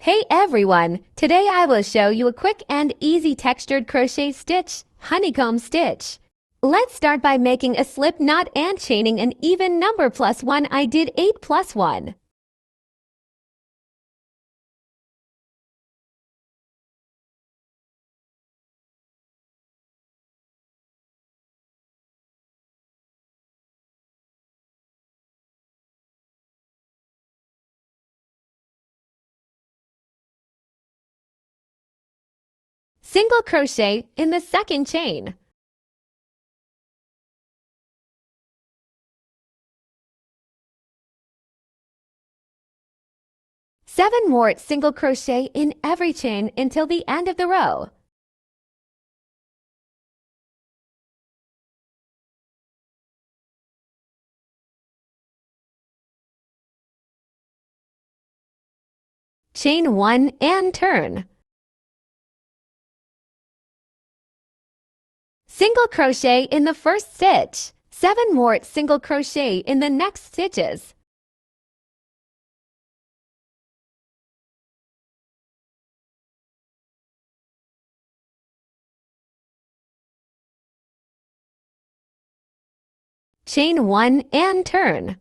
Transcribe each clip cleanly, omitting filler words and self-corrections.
Hey everyone! Today I will show you a quick and easy textured crochet stitch, honeycomb stitch. Let's start by making a slip knot and chaining an even number +1. I did 8 plus 1. Single crochet in the second chain. Seven more single crochet in every chain until the end of the row. Chain 1 and turn. Single crochet in the first stitch. 7 more single crochet in the next stitches. Chain 1 and turn.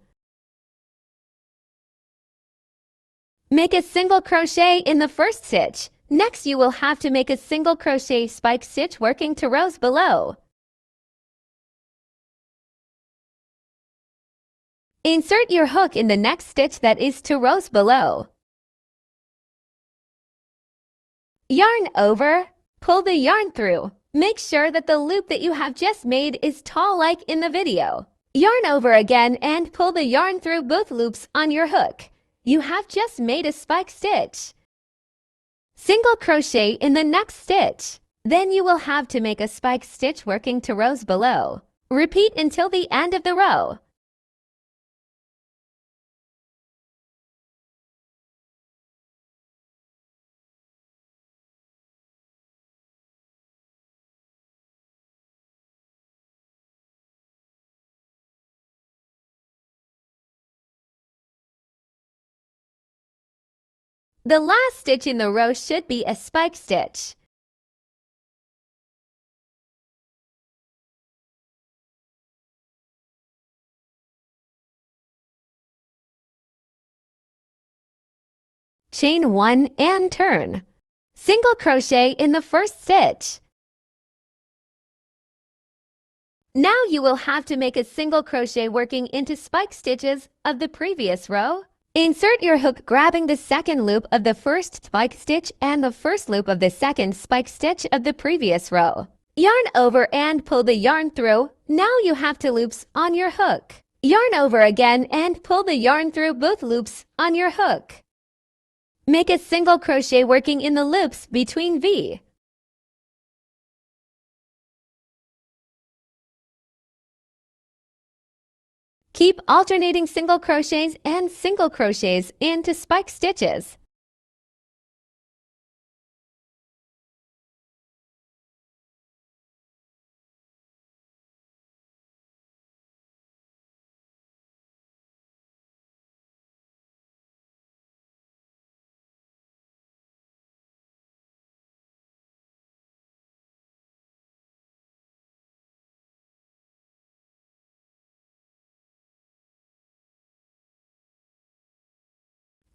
Make a single crochet in the first stitch. Next, you will have to make a single crochet spike stitch working 2 rows below. Insert your hook in the next stitch that is 2 rows below. Yarn over, pull the yarn through. Make sure that the loop that you have just made is tall like in the video. Yarn over again and pull the yarn through both loops on your hook. You have just made a spike stitch. Single crochet in the next stitch. Then you will have to make a spike stitch working 2 rows below. Repeat until the end of the row. The last stitch in the row should be a spike stitch. Chain 1 and turn. Single crochet in the first stitch. Now you will have to make a single crochet working into spike stitches of the previous row. Insert your hook grabbing the second loop of the first spike stitch and the first loop of the second spike stitch of the previous row. Yarn over and pull the yarn through. Now you have 2 loops on your hook. Yarn over again and pull the yarn through both loops on your hook. Make a single crochet working in the loops between V. Keep alternating single crochets and single crochets into spike stitches.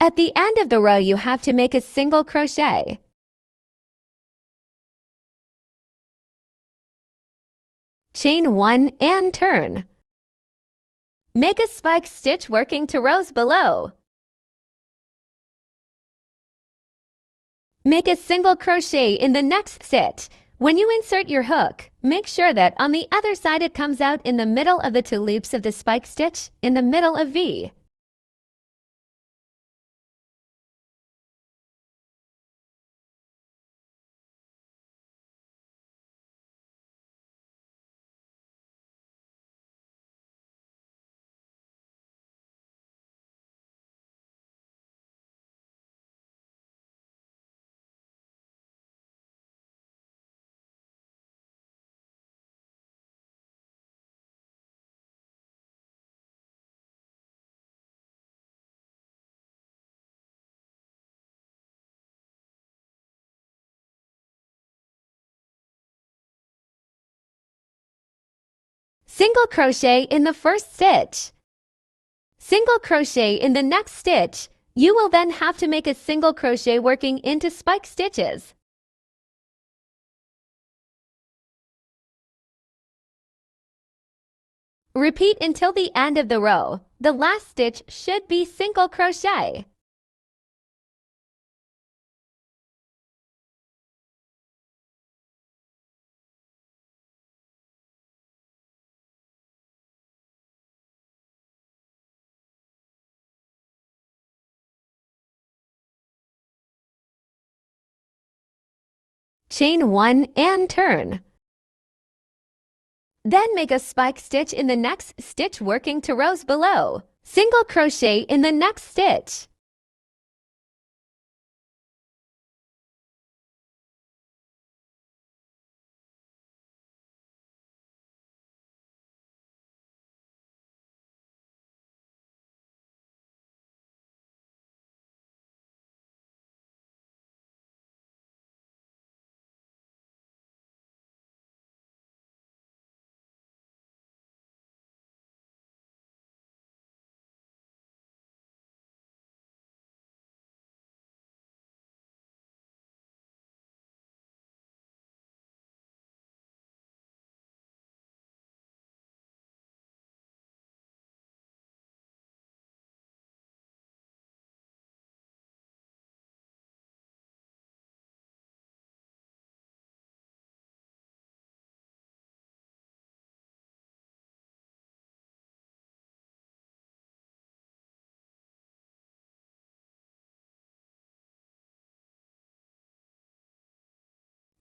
At the end of the row, you have to make a single crochet. Chain 1 and turn. Make a spike stitch working 2 rows below. Make a single crochet in the next stitch. When you insert your hook, make sure that on the other side it comes out in the middle of the 2 loops of the spike stitch in the middle of V. Single crochet in the first stitch. Single crochet in the next stitch. You will then have to make a single crochet working into spike stitches. Repeat until the end of the row. The last stitch should be single crochet. Chain 1 and turn. Then make a spike stitch in the next stitch working to rows below. Single crochet in the next stitch.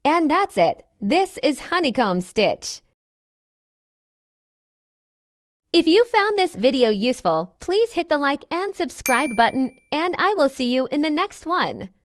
And that's it. This is Honeycomb Stitch. If you found this video useful, please hit the like and subscribe button, and I will see you in the next one.